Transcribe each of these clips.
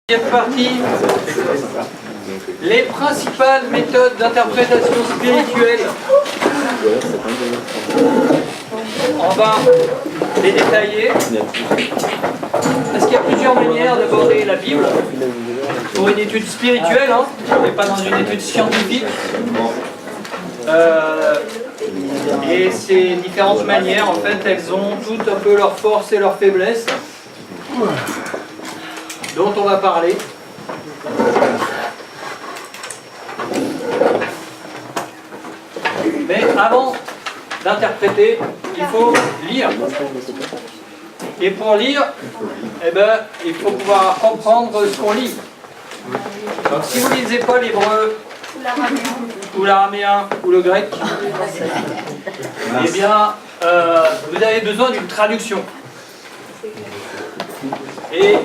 Deuxième partie, les principales méthodes d'interprétation spirituelle. On va les détailler. Parce qu'il y a plusieurs manières d'aborder la Bible pour une étude spirituelle, et pas dans une étude scientifique. Et ces différentes manières, en fait, elles ont toutes un peu leurs forces et leurs faiblesses, dont on va parler. Mais avant d'interpréter, il faut lire. Et pour lire, il faut pouvoir comprendre ce qu'on lit. Donc si vous ne lisez pas l'hébreu, ou l'araméen, ou le grec, eh bien, vous avez besoin d'une traduction. Et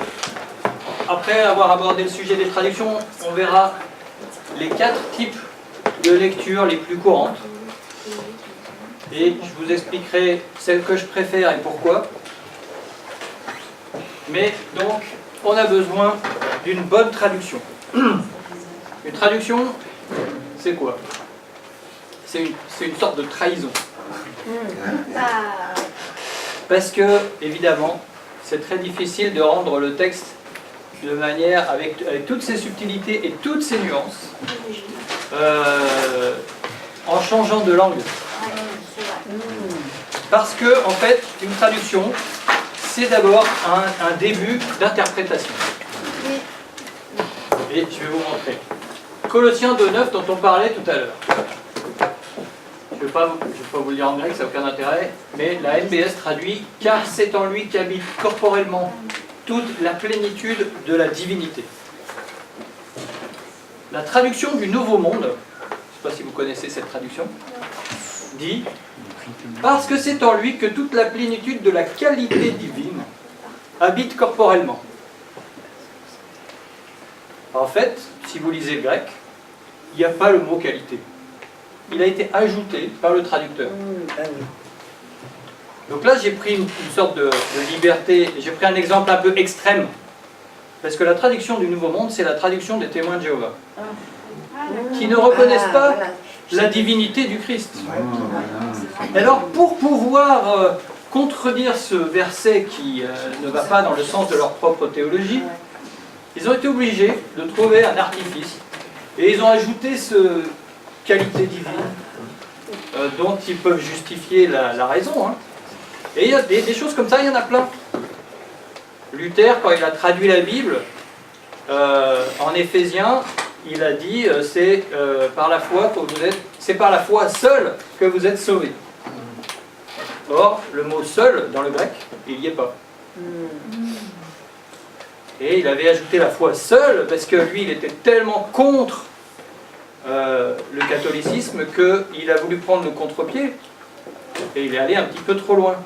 après avoir abordé le sujet des traductions, on verra les 4 types de lectures les plus courantes. Et je vous expliquerai celles que je préfère et pourquoi. Mais donc, on a besoin d'une bonne traduction. Une traduction, c'est quoi? C'est une sorte de trahison. Parce que, évidemment, c'est très difficile de rendre le texte de manière, avec toutes ses subtilités et toutes ses nuances, en changeant de langue. Parce que, en fait, une traduction, c'est d'abord un début d'interprétation. Et je vais vous montrer. Colossiens 2,9 dont on parlait tout à l'heure. Je ne vais pas vous le dire en grec, ça n'a aucun intérêt, mais la NBS traduit « car c'est en lui qu'habite corporellement toute la plénitude de la divinité ». La traduction du Nouveau Monde, je ne sais pas si vous connaissez cette traduction, dit « parce que c'est en lui que toute la plénitude de la qualité divine habite corporellement ». En fait, si vous lisez le grec, il n'y a pas le mot « qualité ». Il a été ajouté par le traducteur. Donc là, j'ai pris une sorte de liberté, j'ai pris un exemple un peu extrême. Parce que la traduction du Nouveau Monde, c'est la traduction des témoins de Jéhovah. Qui ne reconnaissent pas la divinité du Christ. Alors, pour pouvoir contredire ce verset qui ne va pas dans le sens de leur propre théologie, ils ont été obligés de trouver un artifice. Et ils ont ajouté ce qualité divine dont ils peuvent justifier la raison. Et il y a des choses comme ça, il y en a plein. Luther, quand il a traduit la Bible, en Éphésiens, il a dit c'est par la foi que vous êtes, c'est par la foi seule que vous êtes sauvés. Or, le mot seul dans le grec, il n'y est pas. Et il avait ajouté la foi seule parce que lui, il était tellement contre le catholicisme qu'il a voulu prendre le contre-pied et il est allé un petit peu trop loin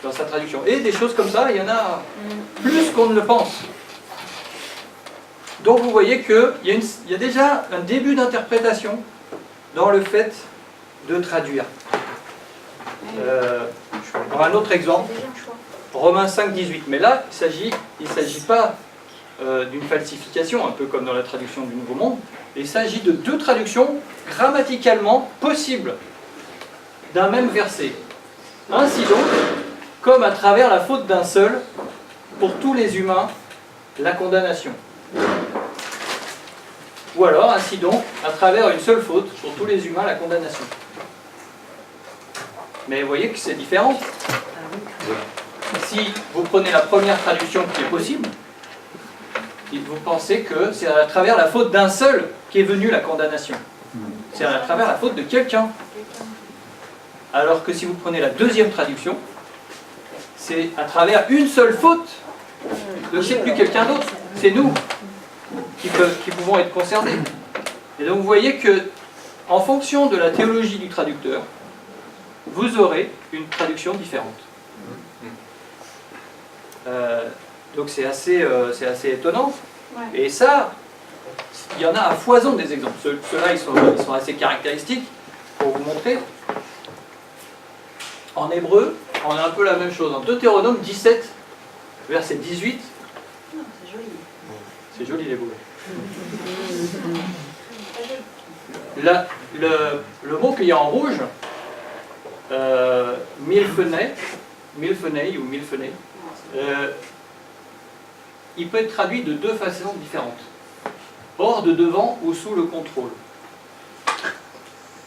dans sa traduction. Et des choses comme ça, il y en a plus qu'on ne le pense. Donc vous voyez qu'il y a déjà un début d'interprétation dans le fait de traduire. Je prends un autre exemple, Romains 5, 18. Mais là, il ne s'agit pas d'une falsification, un peu comme dans la traduction du Nouveau Monde. Il s'agit de 2 traductions grammaticalement possibles d'un même verset. Ainsi donc, comme à travers la faute d'un seul, pour tous les humains, la condamnation. Ou alors, ainsi donc, à travers une seule faute, pour tous les humains, la condamnation. Mais vous voyez que c'est différent. Si vous prenez la première traduction qui est possible, vous pensez que c'est à travers la faute d'un seul qu'est venue la condamnation. C'est à travers la faute de quelqu'un. Alors que si vous prenez la deuxième traduction, c'est à travers une seule faute. Donc c'est plus quelqu'un d'autre, c'est nous qui pouvons être concernés. Et donc vous voyez que, en fonction de la théologie du traducteur, vous aurez une traduction différente. Donc c'est assez étonnant. Et ça, il y en a à foison des exemples. Ceux-là, ils sont assez caractéristiques pour vous montrer. En hébreu, on a un peu la même chose. En Deutéronome 17, verset 18, C'est joli les bouées. Là, le mot qu'il y a en rouge, milfenei ou milfenei, il peut être traduit de deux façons différentes. Hors de devant ou sous le contrôle.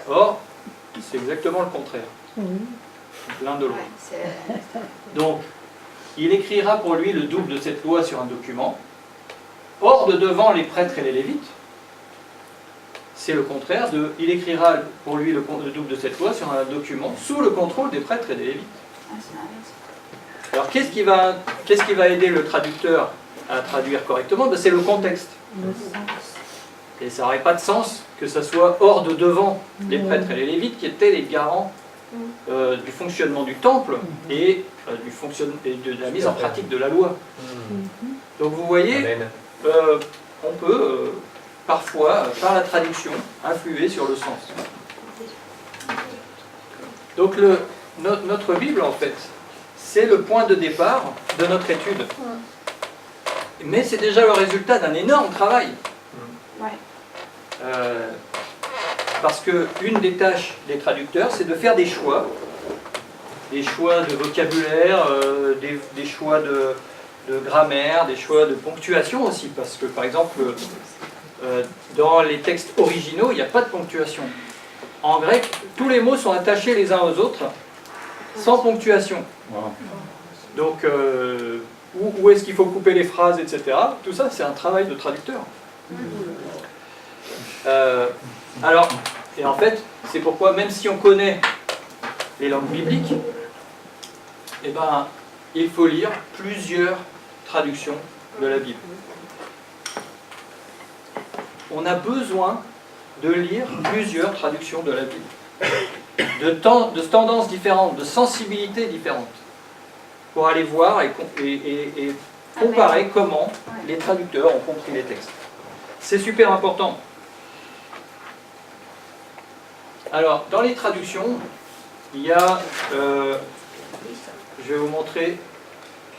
Or, c'est exactement le contraire. L'un de l'autre. Donc, il écrira pour lui le double de cette loi sur un document. Hors de devant les prêtres et les lévites. C'est le contraire de il écrira pour lui le double de cette loi sur un document sous le contrôle des prêtres et des lévites. Alors qu'est-ce qui va aider le traducteur à traduire correctement? C'est le contexte. Et ça n'aurait pas de sens que ça soit hors de devant les prêtres et les lévites qui étaient les garants du fonctionnement du temple et de la mise en pratique de la loi. Donc vous voyez, on peut parfois, par la traduction, influer sur le sens. Donc notre Bible, en fait, c'est le point de départ de notre étude. Mais c'est déjà le résultat d'un énorme travail. Parce qu'une des tâches des traducteurs, c'est de faire des choix de vocabulaire, des choix de grammaire, des choix de ponctuation aussi, parce que par exemple, dans les textes originaux, il n'y a pas de ponctuation. En grec, tous les mots sont attachés les uns aux autres, sans ponctuation. Donc, où est-ce qu'il faut couper les phrases, etc. Tout ça, c'est un travail de traducteur. Alors, et en fait, c'est pourquoi, même si on connaît les langues bibliques, eh ben, il faut lire plusieurs traductions de la Bible. On a besoin de lire plusieurs traductions de la Bible, de tendances différentes, de sensibilités différentes, pour aller voir et comparer comment les traducteurs ont compris les textes. C'est super important. Alors, dans les traductions, il y a, je vais vous montrer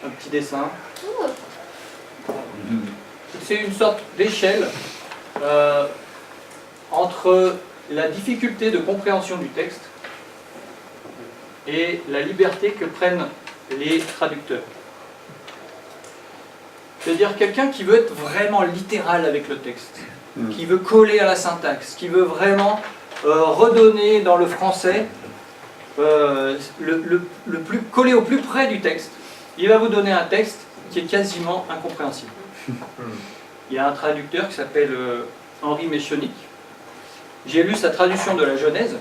un petit dessin. C'est une sorte d'échelle entre la difficulté de compréhension du texte et la liberté que prennent les traducteurs. C'est-à-dire quelqu'un qui veut être vraiment littéral avec le texte, qui veut coller à la syntaxe, qui veut vraiment redonner dans le français le plus collé au plus près du texte. Il va vous donner un texte qui est quasiment incompréhensible. Il y a un traducteur qui s'appelle Henri Méchonic. J'ai lu sa traduction de la Genèse.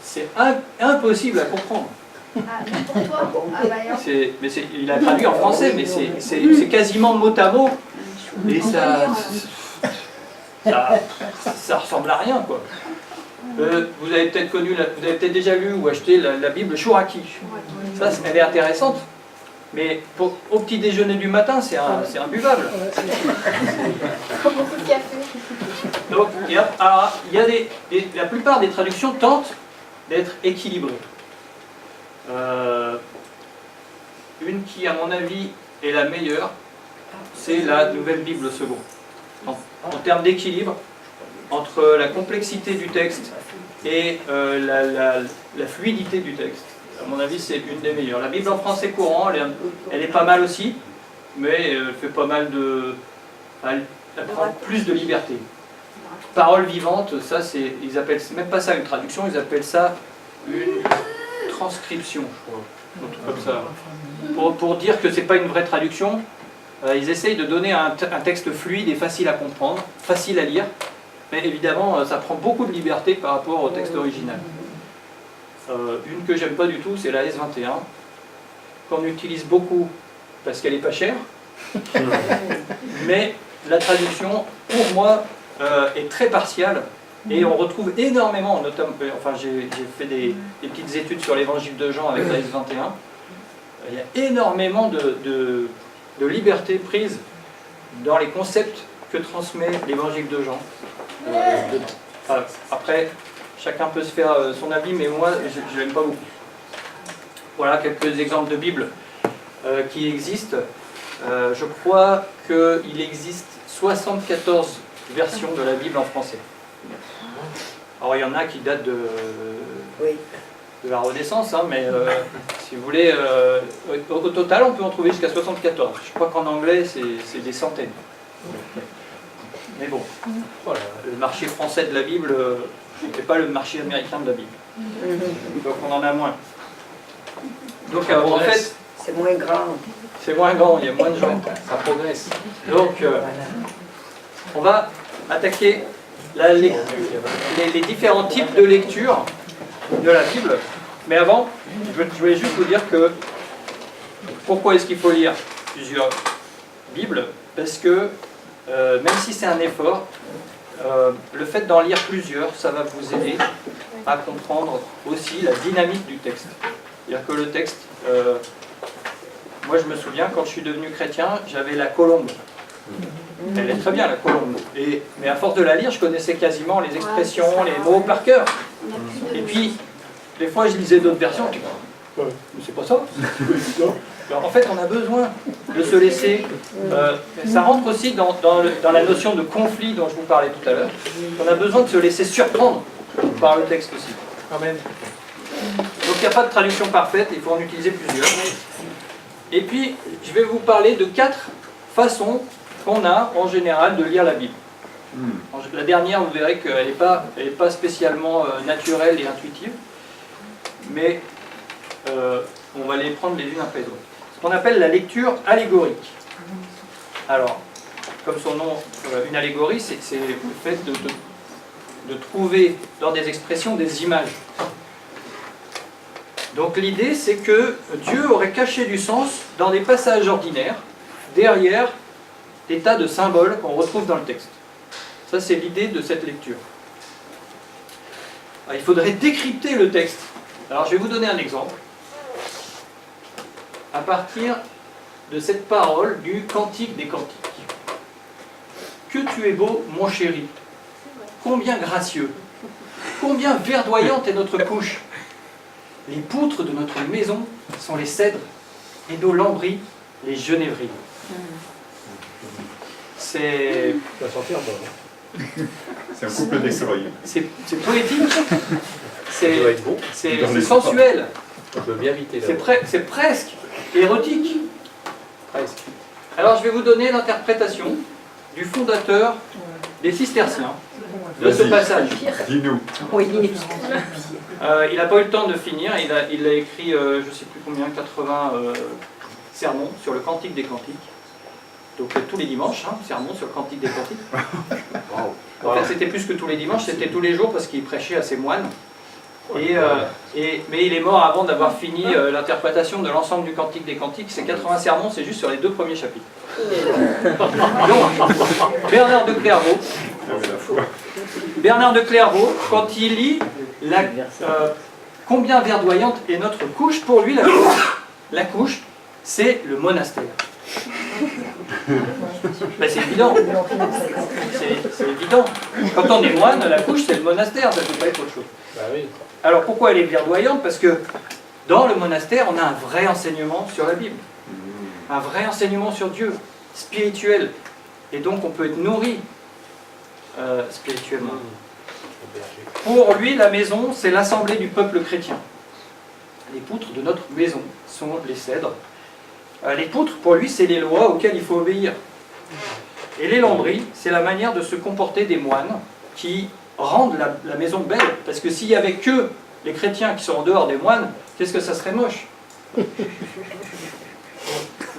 C'est impossible à comprendre. Pour toi il a traduit en français, mais c'est quasiment mot à mot. Et ça ressemble à rien, quoi. Vous avez peut-être déjà lu ou acheté la Bible Chouraki. Ça, elle est intéressante. Mais au petit déjeuner du matin, c'est imbuvable. Beaucoup de café. Donc, la plupart des traductions tentent d'être équilibrées. Une qui, à mon avis, est la meilleure, c'est la Nouvelle Bible Seconde. En termes d'équilibre entre la complexité du texte et la fluidité du texte. À mon avis, c'est une des meilleures. La Bible en français courant, elle est pas mal aussi, mais elle fait pas mal de... Elle prend plus de liberté. Parole vivante, ça, ils appellent même pas ça une traduction, ils appellent ça une transcription, je crois. Un truc comme ça. Pour dire que c'est pas une vraie traduction, ils essayent de donner un texte fluide et facile à comprendre, facile à lire, mais évidemment, ça prend beaucoup de liberté par rapport au texte original. Une que j'aime pas du tout, c'est la S21, qu'on utilise beaucoup parce qu'elle est pas chère, mais la traduction, pour moi, est très partiale, et on retrouve énormément, notamment, enfin j'ai fait des petites études sur l'évangile de Jean avec la S21, il y a énormément de liberté prise dans les concepts que transmet l'évangile de Jean. Après, chacun peut se faire son avis, mais moi, je l'aime pas beaucoup. Voilà quelques exemples de Bible qui existent. Je crois qu'il existe 74 versions de la Bible en français. Alors il y en a qui datent de la Renaissance, hein, mais si vous voulez, au total on peut en trouver jusqu'à 74. Je crois qu'en anglais c'est des centaines. Mais bon, voilà, le marché français de la Bible n'était pas le marché américain de la Bible. Donc on en a moins. Donc en fait, c'est moins grand. C'est moins grand, il y a moins de gens. Ça progresse. Donc on va attaquer les différents types de lecture de la Bible. Mais avant, je voulais juste vous dire que pourquoi est-ce qu'il faut lire plusieurs Bibles? Parce que même si c'est un effort, le fait d'en lire plusieurs, ça va vous aider à comprendre aussi la dynamique du texte. C'est-à-dire que le texte, moi je me souviens quand je suis devenu chrétien, j'avais la colombe. Elle est très bien la colombe. Mais à force de la lire, je connaissais quasiment les expressions, les mots par cœur. Et puis, des fois je lisais d'autres versions, je dis, mais c'est pas ça. Alors, en fait, on a besoin de se laisser... ça rentre aussi dans la notion de conflit dont je vous parlais tout à l'heure. On a besoin de se laisser surprendre par le texte aussi. Amen. Donc il n'y a pas de traduction parfaite, il faut en utiliser plusieurs. Et puis, je vais vous parler de 4 façons qu'on a en général de lire la Bible. La dernière, vous verrez qu'elle n'est pas spécialement naturelle et intuitive, mais on va les prendre les unes après les autres. Ce qu'on appelle la lecture allégorique. Alors, comme son nom, une allégorie, c'est le fait de trouver dans des expressions des images. Donc l'idée, c'est que Dieu aurait caché du sens dans des passages ordinaires, derrière des tas de symboles qu'on retrouve dans le texte. Ça, c'est l'idée de cette lecture. Alors, il faudrait décrypter le texte. Alors, je vais vous donner un exemple. À partir de cette parole du Cantique des Cantiques. Que tu es beau, mon chéri. Combien gracieux. Combien verdoyante est notre couche. Les poutres de notre maison sont les cèdres et nos lambris, les genévriers. C'est... Ça va sortir, bon. C'est un couple d'écureuils. C'est poétique. Ça doit être beau. C'est sensuel. On peut bien éviter là. C'est presque érotique. Presque. Alors je vais vous donner l'interprétation du fondateur des Cisterciens de ce passage. Dis-nous. Oui. Il n'a pas eu le temps de finir, il a écrit, je ne sais plus combien, 80 sermons sur le Cantique des Cantiques. Donc tous les dimanches, sermons sur le Cantique des Cantiques. En fait, c'était plus que tous les dimanches, c'était tous les jours parce qu'il prêchait à ses moines. Mais il est mort avant d'avoir fini l'interprétation de l'ensemble du Cantique des Cantiques. Ces 80 sermons, c'est juste sur les 2 premiers chapitres. Donc, Bernard de Clairvaux, quand il lit combien verdoyante est notre couche, pour lui, la couche, c'est le monastère. Ben, c'est évident. C'est évident. Quand on est moine, la couche, c'est le monastère, ça ne peut pas être autre chose. Bah oui. Alors pourquoi elle est verdoyante? Parce que dans le monastère, on a un vrai enseignement sur la Bible. Un vrai enseignement sur Dieu, spirituel. Et donc on peut être nourri spirituellement. Pour lui, la maison, c'est l'assemblée du peuple chrétien. Les poutres de notre maison sont les cèdres. Les poutres, pour lui, c'est les lois auxquelles il faut obéir. Et les lambris, c'est la manière de se comporter des moines qui rendent la maison belle. Parce que s'il n'y avait que les chrétiens qui sont en dehors des moines, qu'est-ce que ça serait moche?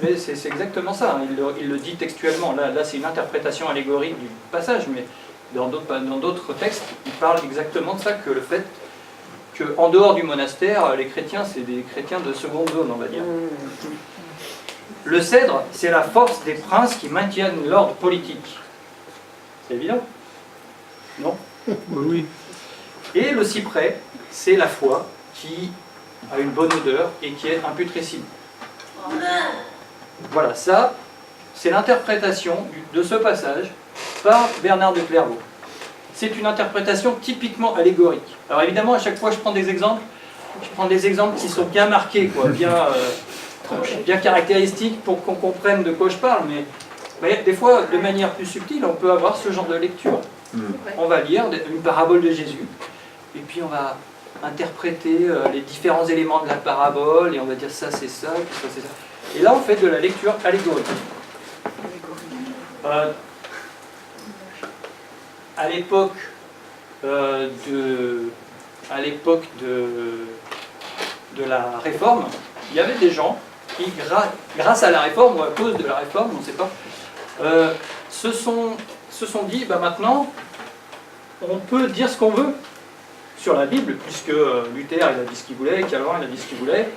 Mais c'est exactement ça, il le dit textuellement. Là c'est une interprétation allégorique du passage, mais dans d'autres textes, il parle exactement de ça, que le fait qu'en dehors du monastère, les chrétiens, c'est des chrétiens de seconde zone, on va dire. Le cèdre, c'est la force des princes qui maintiennent l'ordre politique. C'est évident? Non? Oui. Et le cyprès, c'est la foi qui a une bonne odeur et qui est imputrescible. Voilà, ça, c'est l'interprétation de ce passage par Bernard de Clairvaux. C'est une interprétation typiquement allégorique. Alors évidemment, à chaque fois, je prends des exemples qui sont bien marqués, quoi, bien bien caractéristique pour qu'on comprenne de quoi je parle, mais des fois, de manière plus subtile, on peut avoir ce genre de lecture. On va lire une parabole de Jésus, et puis on va interpréter les différents éléments de la parabole, et on va dire ça c'est ça, puis ça c'est ça. Et là, on fait de la lecture allégorique. À l'époque de la Réforme, il y avait des gens qui, grâce à la Réforme, ou à cause de la Réforme, on ne sait pas, se sont dit, maintenant, on peut dire ce qu'on veut sur la Bible, puisque Luther il a dit ce qu'il voulait, Calvin il a dit ce qu'il voulait,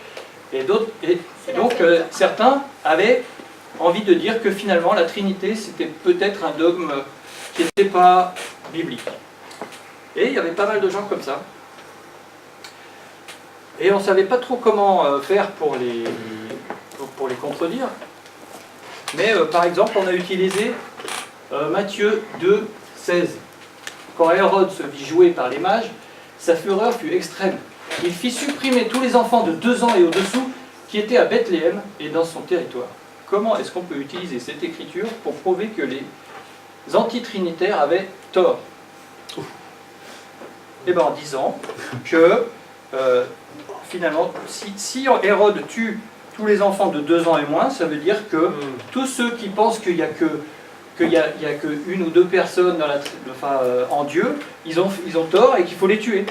et donc certains avaient envie de dire que finalement la Trinité c'était peut-être un dogme qui n'était pas biblique. Et il y avait pas mal de gens comme ça. Et on ne savait pas trop comment faire pour les contredire. Mais par exemple, on a utilisé Matthieu 2, 16. Quand Hérode se vit jouer par les mages, sa fureur fut extrême. Il fit supprimer tous les enfants de 2 ans et au-dessous qui étaient à Bethléem et dans son territoire. Comment est-ce qu'on peut utiliser cette écriture pour prouver que les antitrinitaires avaient tort? Eh bien en disant que finalement, si Hérode tue tous les enfants de 2 ans et moins, ça veut dire que tous ceux qui pensent qu'il n'y a que une ou deux personnes en Dieu, ils ont tort et qu'il faut les tuer.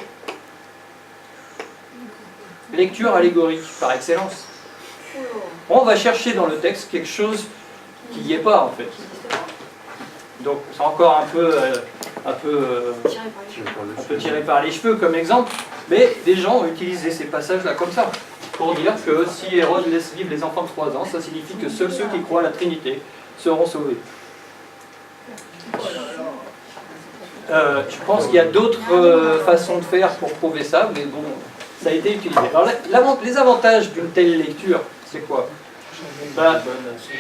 Lecture allégorique par excellence. On va chercher dans le texte quelque chose qui n'y est pas en fait. Donc c'est encore un peu tiré par les cheveux comme exemple, mais des gens ont utilisé ces passages-là comme ça, pour dire que si Hérode laisse vivre les enfants de 3 ans, ça signifie que seuls ceux qui croient à la Trinité seront sauvés. Je pense qu'il y a d'autres façons de faire pour prouver ça, mais bon, ça a été utilisé. Alors, les avantages d'une telle lecture, c'est quoi?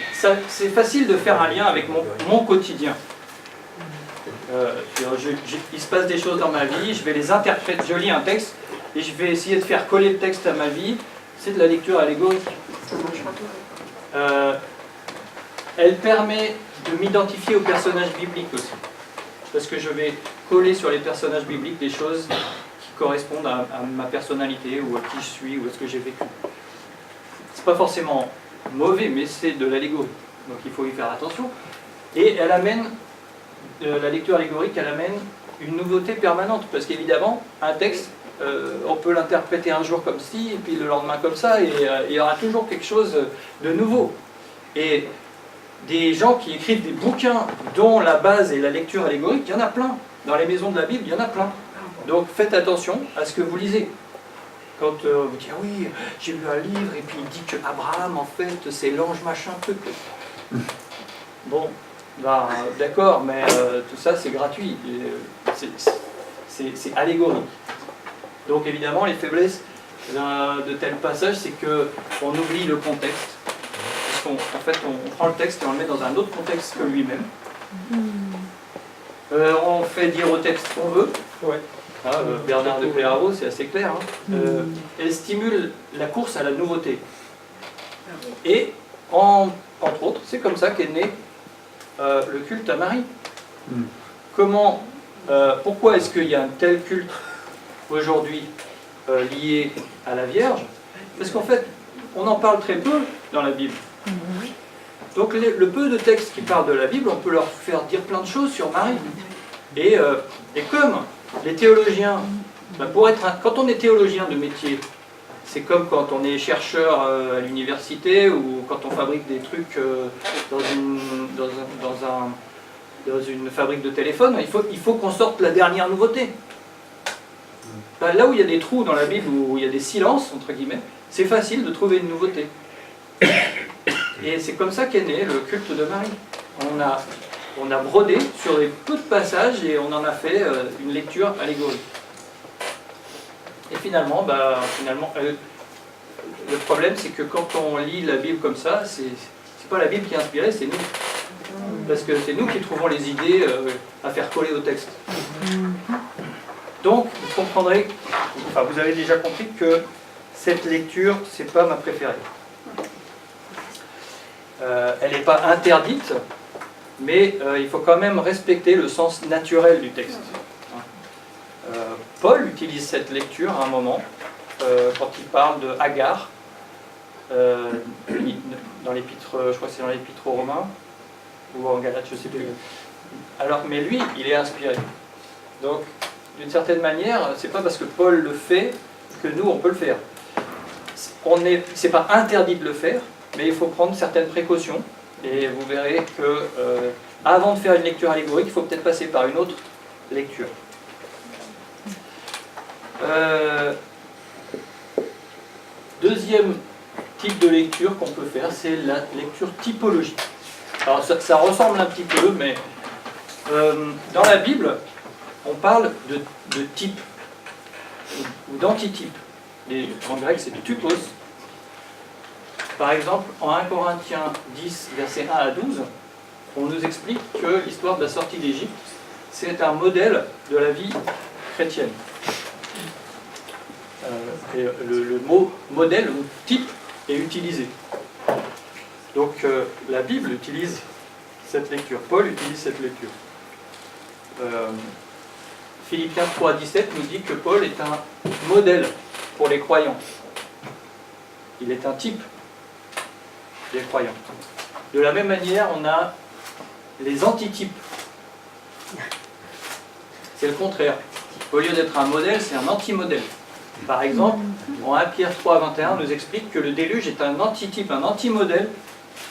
C'est facile de faire un lien avec mon quotidien. Il se passe des choses dans ma vie, je vais les interpréter, je lis un texte et je vais essayer de faire coller le texte à ma vie. C'est de la lecture allégorique. Elle permet de m'identifier aux personnages bibliques aussi. Parce que je vais coller sur les personnages bibliques des choses qui correspondent à ma personnalité ou à qui je suis ou à ce que j'ai vécu. C'est pas forcément mauvais, mais c'est de l'allégorie. Donc il faut y faire attention. Et elle amène, la lecture allégorique, elle amène une nouveauté permanente. Parce qu'évidemment, un texte, on peut l'interpréter un jour comme ci, et puis le lendemain comme ça, et il y aura toujours quelque chose de nouveau. Et des gens qui écrivent des bouquins dont la base est la lecture allégorique, il y en a plein. Dans les maisons de la Bible, il y en a plein. Donc faites attention à ce que vous lisez. Quand vous dites, ah oui, j'ai lu un livre, et puis il dit que Abraham, en fait, c'est l'ange machin truc. Bon, ben, d'accord, mais tout ça, c'est gratuit. C'est allégorique. Donc évidemment, les faiblesses de tels passages, c'est qu'on oublie le contexte. En fait, on prend le texte et on le met dans un autre contexte que lui-même. On fait dire au texte ce qu'on veut. Ouais. Bernard de Clairvaux, c'est assez clair. Elle stimule la course à la nouveauté. Et, entre autres, c'est comme ça qu'est né le culte à Marie. Pourquoi est-ce qu'il y a un tel culte aujourd'hui lié à la Vierge? Parce qu'en fait, on en parle très peu dans la Bible. Donc le peu de textes qui parlent de la Bible, on peut leur faire dire plein de choses sur Marie. Et comme les théologiens, quand on est théologien de métier, c'est comme quand on est chercheur à l'université ou quand on fabrique des trucs dans une fabrique de téléphone, il faut qu'on sorte la dernière nouveauté. Là où il y a des trous dans la Bible, où il y a des silences, entre guillemets, c'est facile de trouver une nouveauté. Et c'est comme ça qu'est né le culte de Marie. On a brodé sur des peu de passages et on en a fait une lecture allégorique. Et finalement, le problème c'est que quand on lit la Bible comme ça, c'est pas la Bible qui est inspirée, c'est nous. Parce que c'est nous qui trouvons les idées à faire coller au texte. Donc, vous comprendrez, vous avez déjà compris que cette lecture, c'est pas ma préférée. elle n'est pas interdite, mais il faut quand même respecter le sens naturel du texte. Paul utilise cette lecture à un moment, quand il parle de Agar, dans l'épître, je crois que c'est dans l'épître aux Romains, ou en Galates, je ne sais plus. Alors, mais lui, il est inspiré. Donc, d'une certaine manière, c'est pas parce que Paul le fait que nous, on peut le faire. C'est pas interdit de le faire, mais il faut prendre certaines précautions. Et vous verrez que avant de faire une lecture allégorique, il faut peut-être passer par une autre lecture. Deuxième type de lecture qu'on peut faire, c'est la lecture typologique. Alors ça ressemble un petit peu, mais dans la Bible, on parle de type ou d'antitype. En grec, c'est typos. Par exemple, en 1 Corinthiens 10, versets 1 à 12, on nous explique que l'histoire de la sortie d'Égypte, c'est un modèle de la vie chrétienne. Et le mot modèle ou type est utilisé. Donc la Bible utilise cette lecture, Paul utilise cette lecture. Philippiens 3,17 nous dit que Paul est un modèle pour les croyants. Il est un type des croyants. De la même manière, on a les antitypes. C'est le contraire. Au lieu d'être un modèle, c'est un anti-modèle. Par exemple, en 1 Pierre 3, 21, nous explique que le déluge est un antitype, un anti-modèle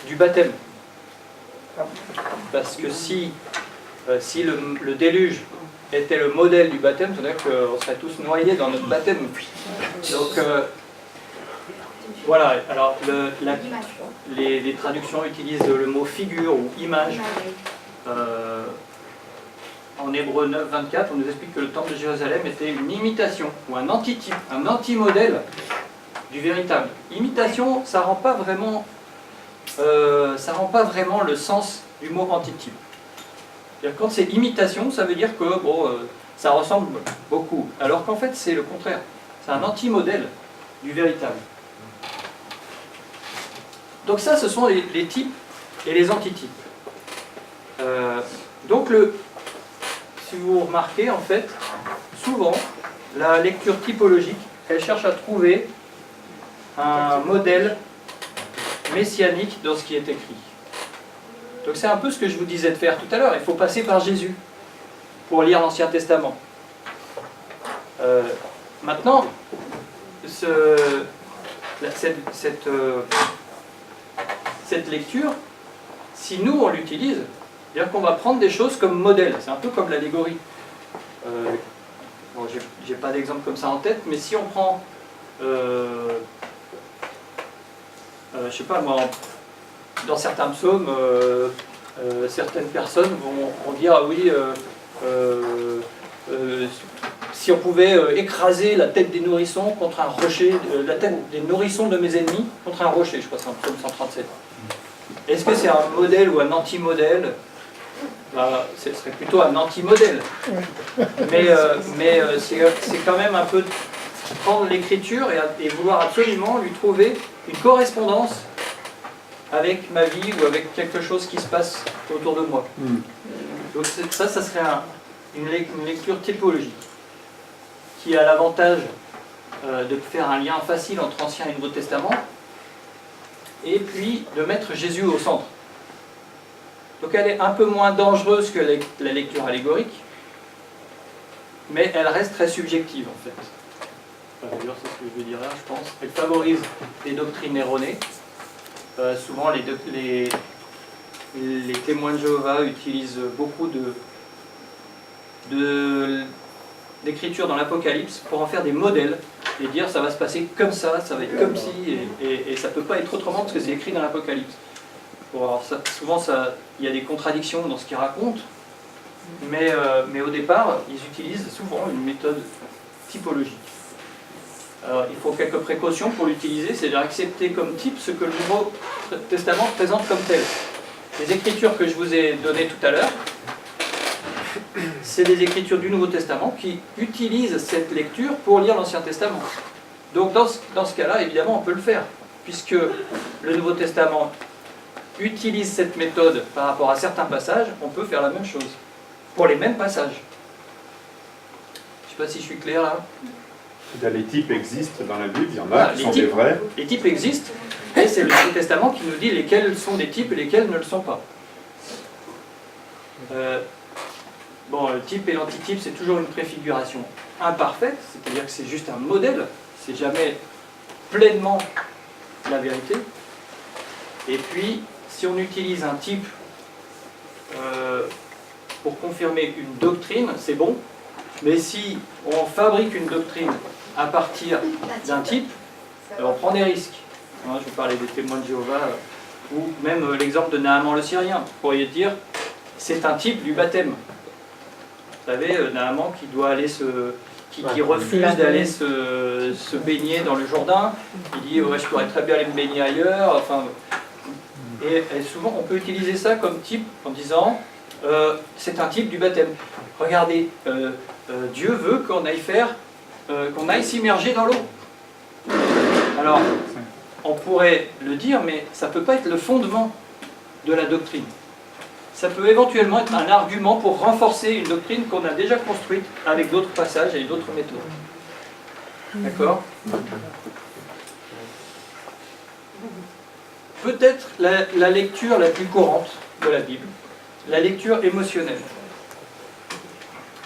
du baptême. Parce que si le déluge était le modèle du baptême, c'est-à-dire qu'on serait tous noyés dans notre baptême. Donc, voilà. Alors, les traductions utilisent le mot figure ou image. En Hébreux 9, 24, on nous explique que le temple de Jérusalem était une imitation ou un antitype, un anti-modèle du véritable. Imitation, ça rend pas vraiment le sens du mot antitype. Quand c'est imitation, ça veut dire que ça ressemble beaucoup, alors qu'en fait c'est le contraire. C'est un anti-modèle du véritable. Donc ça, ce sont les types et les antitypes. Donc si vous remarquez, en fait, souvent, la lecture typologique, elle cherche à trouver un modèle messianique dans ce qui est écrit. Donc c'est un peu ce que je vous disais de faire tout à l'heure. Il faut passer par Jésus pour lire l'Ancien Testament. Maintenant, cette lecture, si nous on l'utilise, c'est-à-dire qu'on va prendre des choses comme modèle. C'est un peu comme l'allégorie. Bon, j'ai pas d'exemple comme ça en tête, mais si on prend, je sais pas moi, dans certains psaumes, certaines personnes vont dire ah oui, si on pouvait écraser la tête des nourrissons contre un rocher, la tête des nourrissons de mes ennemis contre un rocher, je crois que c'est un psaume 137. Est-ce que c'est un modèle ou un anti-modèle? Ce serait plutôt un anti-modèle. Mais c'est quand même un peu prendre l'écriture et vouloir absolument lui trouver une correspondance avec ma vie ou avec quelque chose qui se passe autour de moi. Donc ça serait une lecture typologique qui a l'avantage de faire un lien facile entre Ancien et Nouveau Testament et puis de mettre Jésus au centre. Donc elle est un peu moins dangereuse que la lecture allégorique, mais elle reste très subjective en fait. D'ailleurs, c'est ce que je veux dire là, je pense. Elle favorise les doctrines erronées. Souvent, les témoins de Jéhovah utilisent beaucoup d'écriture dans l'Apocalypse pour en faire des modèles et dire ça va se passer comme ça va être comme ci, et ça ne peut pas être autrement parce que c'est écrit dans l'Apocalypse. Bon, alors souvent, il y a des contradictions dans ce qu'ils racontent, mais au départ, ils utilisent souvent une méthode typologique. Alors, il faut quelques précautions pour l'utiliser, c'est-à-dire accepter comme type ce que le Nouveau Testament présente comme tel. Les écritures que je vous ai données tout à l'heure, c'est des écritures du Nouveau Testament qui utilisent cette lecture pour lire l'Ancien Testament. Donc dans ce cas-là, évidemment, on peut le faire, puisque le Nouveau Testament utilise cette méthode par rapport à certains passages, on peut faire la même chose, pour les mêmes passages. Je ne sais pas si je suis clair là. Les types existent dans la Bible, il y en a Voilà, qui sont des vrais. Les types existent, et c'est le Nouveau Testament qui nous dit lesquels sont des types et lesquels ne le sont pas. Bon, le type et l'antitype, c'est toujours une préfiguration imparfaite, c'est-à-dire que c'est juste un modèle, c'est jamais pleinement la vérité. Et puis, si on utilise un type pour confirmer une doctrine, c'est bon, mais si on fabrique une doctrine à partir d'un type, on prend des risques. Hein, je vous parlais des témoins de Jéhovah, ou même l'exemple de Naaman le Syrien. Vous pourriez dire, c'est un type du baptême. Vous savez, Naaman qui doit aller qui refuse d'aller se baigner dans le Jourdain, il dit ouais, je pourrais très bien aller me baigner ailleurs. Enfin, et souvent on peut utiliser ça comme type en disant c'est un type du baptême. Regardez, Dieu veut qu'on aille s'immerger dans l'eau. Alors, on pourrait le dire, mais ça ne peut pas être le fondement de la doctrine. Ça peut éventuellement être un argument pour renforcer une doctrine qu'on a déjà construite avec d'autres passages et d'autres méthodes. D'accord ? Peut-être la lecture la plus courante de la Bible, la lecture émotionnelle.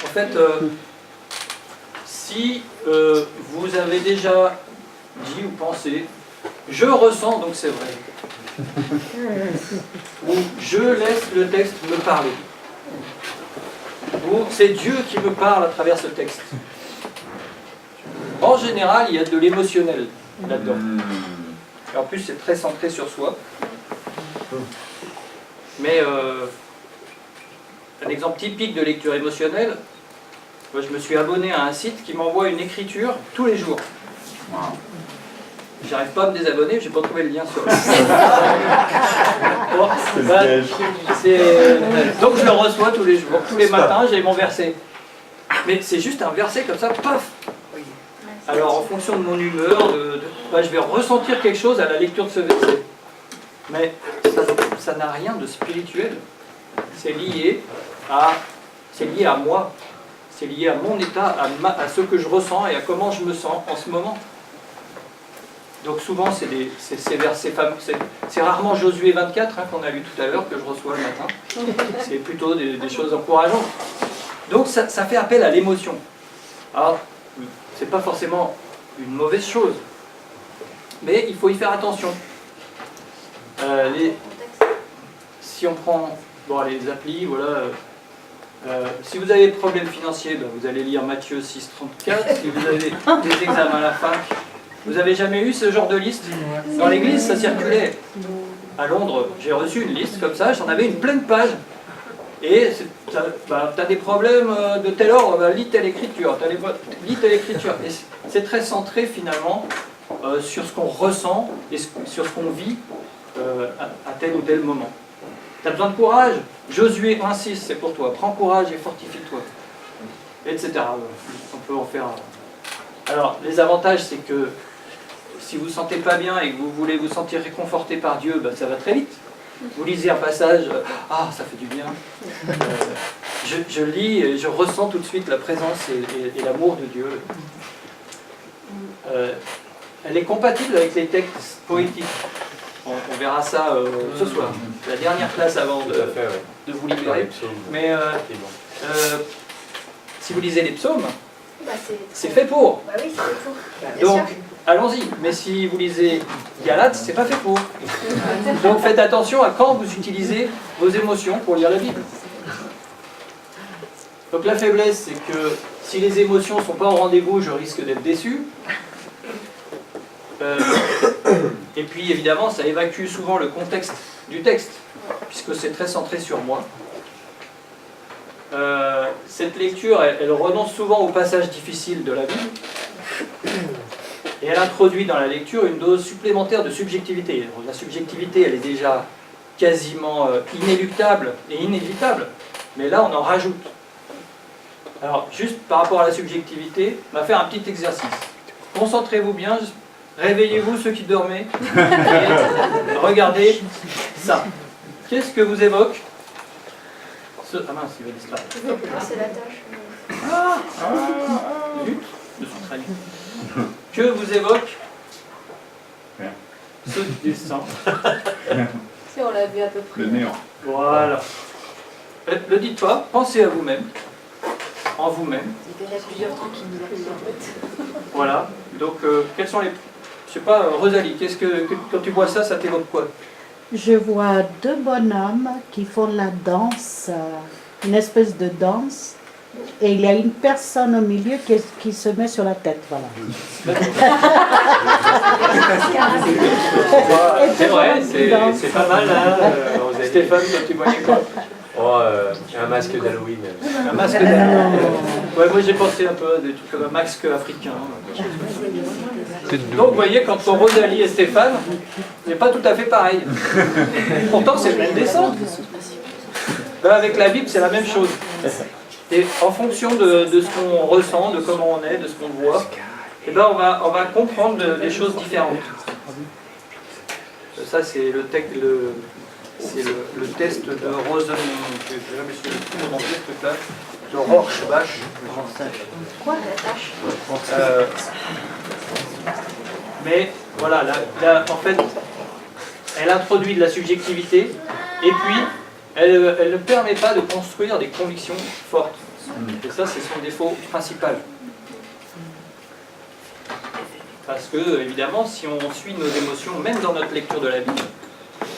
En fait, si vous avez déjà dit ou pensé « je ressens, donc c'est vrai », ou « je laisse le texte me parler », ou « c'est Dieu qui me parle à travers ce texte ». En général, il y a de l'émotionnel là-dedans. Et en plus, c'est très centré sur soi. Mais un exemple typique de lecture émotionnelle, moi, je me suis abonné à un site qui m'envoie une écriture tous les jours. J'arrive pas à me désabonner, j'ai pas trouvé le lien sur le site. Bon, donc je le reçois tous les jours, tous les matins, j'ai mon verset. Mais c'est juste un verset comme ça, paf. Alors en fonction de mon humeur, je vais ressentir quelque chose à la lecture de ce verset. Mais ça n'a rien de spirituel. C'est lié à moi. C'est lié à mon état, à ce que je ressens et à comment je me sens en ce moment. Donc souvent, c'est ces versets fameux. C'est rarement Josué 24 qu'on a lu tout à l'heure que je reçois le matin. C'est plutôt des choses encourageantes. Donc ça fait appel à l'émotion. Alors, c'est pas forcément une mauvaise chose, mais il faut y faire attention. Si on prend les applis, voilà. Si vous avez des problèmes financiers, vous allez lire Matthieu 6,34. Si vous avez des examens à la fac, vous n'avez jamais eu ce genre de liste? Dans l'église, ça circulait. À Londres, j'ai reçu une liste comme ça, j'en avais une pleine page. Et tu as des problèmes de tel ordre, lis telle écriture, lis telle écriture. Et c'est très centré finalement sur ce qu'on ressent et sur ce qu'on vit à tel ou tel moment. Tu as besoin de courage? Josué 1,6, c'est pour toi. Prends courage et fortifie-toi. Etc. On peut en faire. Alors, les avantages, c'est que si vous ne vous sentez pas bien et que vous voulez vous sentir réconforté par Dieu, ça va très vite. Vous lisez un passage, ça fait du bien. Je lis et je ressens tout de suite la présence et l'amour de Dieu. Elle est compatible avec les textes poétiques. On verra ça ce soir. La dernière classe avant de vous libérer. Mais si vous lisez les psaumes, c'est fait pour. Bah oui, c'est fait pour. Donc, allons-y. Mais si vous lisez Galates, c'est pas fait pour. Donc faites attention à quand vous utilisez vos émotions pour lire la Bible. Donc la faiblesse, c'est que si les émotions ne sont pas au rendez-vous, je risque d'être déçu. Et puis évidemment, ça évacue souvent le contexte du texte, puisque c'est très centré sur moi. Cette lecture, elle renonce souvent aux passages difficiles de la Bible, et elle introduit dans la lecture une dose supplémentaire de subjectivité. La subjectivité, elle est déjà quasiment inéluctable et inévitable, mais là on en rajoute. Alors, juste par rapport à la subjectivité, on va faire un petit exercice. Concentrez-vous bien, réveillez-vous ceux qui dormaient, et regardez ça. Qu'est-ce que vous évoque Ah mince, il va disparaître. C'est la tâche. Zut, je suis trahi. Que vous évoque Rien. ce dessin? Si, on l'a vu à peu près. Le néant. Voilà. Le dites pas, pensez à vous-même, en vous-même. Il y a plusieurs trucs qui nous arrivent en fait. Voilà. Donc, quels sont les... Je sais pas, Rosalie, quand tu vois ça, ça t'évoque quoi? Je vois deux bonhommes qui font la danse, une espèce de danse, et il y a une personne au milieu qui se met sur la tête, voilà. C'est vrai, c'est pas mal, hein, Stéphane, quand tu voyais quoi? Oh, un masque d'Halloween. Un masque d'Halloween. Ouais, moi j'ai pensé un peu à des trucs comme un masque africain. Donc vous voyez, quand pour Rosalie et Stéphane, c'est pas tout à fait pareil. Pourtant c'est le même dessin. Ben, avec la Bible c'est la même chose. Et en fonction de ce qu'on ressent, de comment on est, de ce qu'on voit, et ben on va comprendre des choses différentes. Ça c'est le texte, c'est le test de Rosen, je ne sais jamais si je me ce truc-là, de Rorschach. Quoi, la tâche? Mais voilà, là, en fait, elle introduit de la subjectivité et puis elle ne permet pas de construire des convictions fortes. Et ça, c'est son défaut principal. Parce que, évidemment, si on suit nos émotions, même dans notre lecture de la Bible,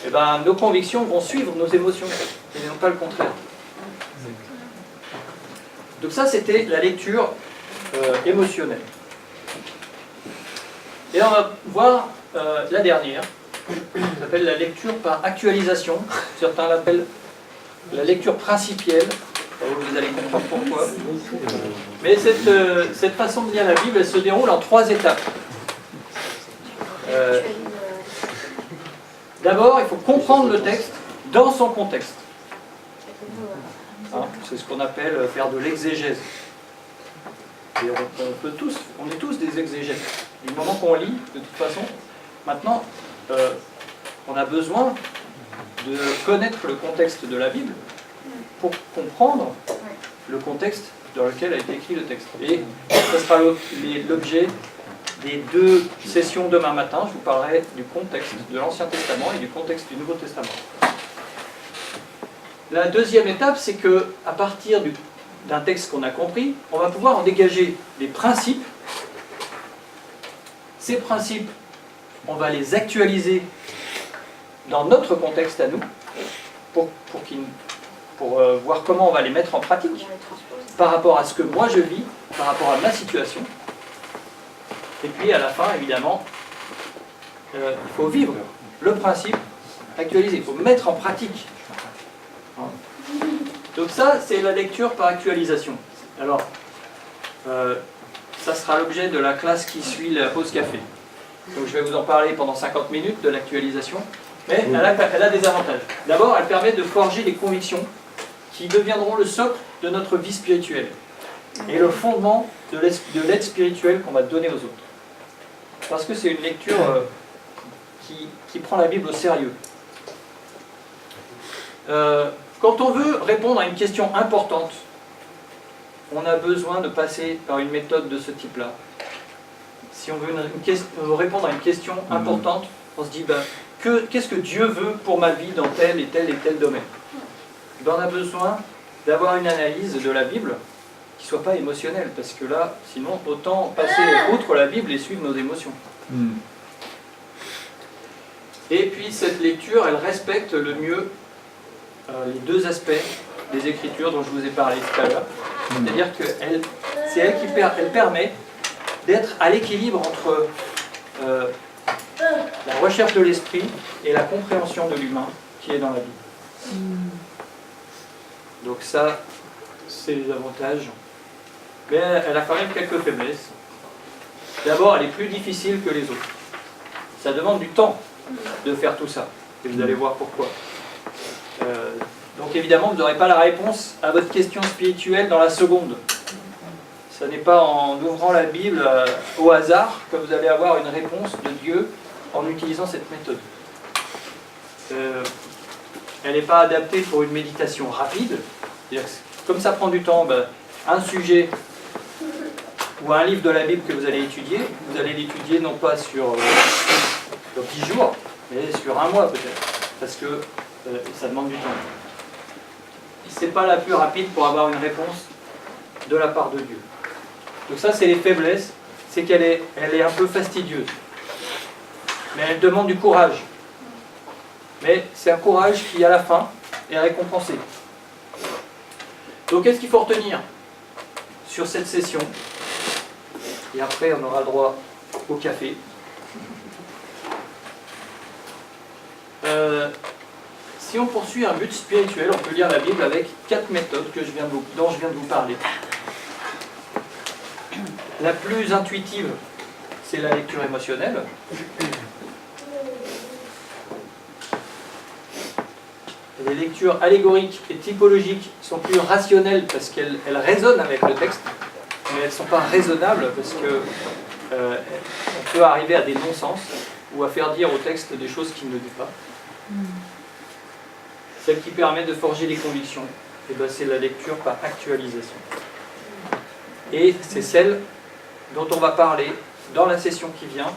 eh ben, nos convictions vont suivre nos émotions, et non pas le contraire. Donc ça, c'était la lecture émotionnelle. Et on va voir la dernière, qui s'appelle la lecture par actualisation. Certains l'appellent la lecture principielle. Vous allez comprendre pourquoi. Mais cette façon de lire la Bible, elle se déroule en 3 étapes. D'abord, il faut comprendre le texte dans son contexte. Hein, c'est ce qu'on appelle faire de l'exégèse. Et on est tous des exégètes. Du moment qu'on lit, de toute façon, maintenant, on a besoin de connaître le contexte de la Bible pour comprendre le contexte dans lequel a été écrit le texte. Et ce sera l'objet des 2 sessions demain matin. Je vous parlerai du contexte de l'Ancien Testament et du contexte du Nouveau Testament. La deuxième étape, c'est que à partir d'un texte qu'on a compris, on va pouvoir en dégager des principes. Ces principes, on va les actualiser dans notre contexte à nous, pour voir comment on va les mettre en pratique, par rapport à ce que moi je vis, par rapport à ma situation. Et puis à la fin, évidemment, il faut vivre le principe actualisé, il faut mettre en pratique. Donc ça, c'est la lecture par actualisation. Alors, ça sera l'objet de la classe qui suit la pause café. Donc je vais vous en parler pendant 50 minutes de l'actualisation. Mais elle a des avantages. D'abord, elle permet de forger des convictions qui deviendront le socle de notre vie spirituelle et le fondement de l'aide spirituelle qu'on va donner aux autres. Parce que c'est une lecture qui prend la Bible au sérieux. Quand on veut répondre à une question importante, on a besoin de passer par une méthode de ce type-là. Si on veut répondre à une question importante, on se dit qu'est-ce que Dieu veut pour ma vie dans tel et tel et tel domaine. On a besoin d'avoir une analyse de la Bible qui ne soit pas émotionnelle, parce que là, sinon, autant passer outre la Bible et suivre nos émotions. Et puis cette lecture, elle respecte le mieux les 2 aspects des Écritures dont je vous ai parlé tout à l'heure. C'est-à-dire qu'elle permet d'être à l'équilibre entre la recherche de l'esprit et la compréhension de l'humain qui est dans la Bible. Donc ça, c'est les avantages. Mais elle a quand même quelques faiblesses. D'abord, elle est plus difficile que les autres. Ça demande du temps de faire tout ça. Et vous allez voir pourquoi. Donc évidemment, vous n'aurez pas la réponse à votre question spirituelle dans la seconde. Ce n'est pas en ouvrant la Bible au hasard que vous allez avoir une réponse de Dieu en utilisant cette méthode. elle n'est pas adaptée pour une méditation rapide. C'est-à-dire que comme ça prend du temps, ben, un sujet ou un livre de la Bible que vous allez étudier, vous allez l'étudier non pas sur 10 jours, mais sur un mois peut-être, parce que ça demande du temps. Ce n'est pas la plus rapide pour avoir une réponse de la part de Dieu. Donc ça, c'est les faiblesses, c'est qu'elle est un peu fastidieuse. Mais elle demande du courage. Mais c'est un courage qui, à la fin, est récompensé. Donc, qu'est-ce qu'il faut retenir sur cette session? Et après, on aura le droit au café. Si on poursuit un but spirituel, on peut lire la Bible avec 4 méthodes dont je viens de vous parler. La plus intuitive, c'est la lecture émotionnelle. Les lectures allégoriques et typologiques sont plus rationnelles parce qu'elles résonnent avec le texte, mais elles ne sont pas raisonnables parce qu'on peut arriver à des non-sens ou à faire dire au texte des choses qu'il ne dit pas. Celle qui permet de forger les convictions, eh ben, c'est la lecture par actualisation. Et c'est celle dont on va parler dans la session qui vient,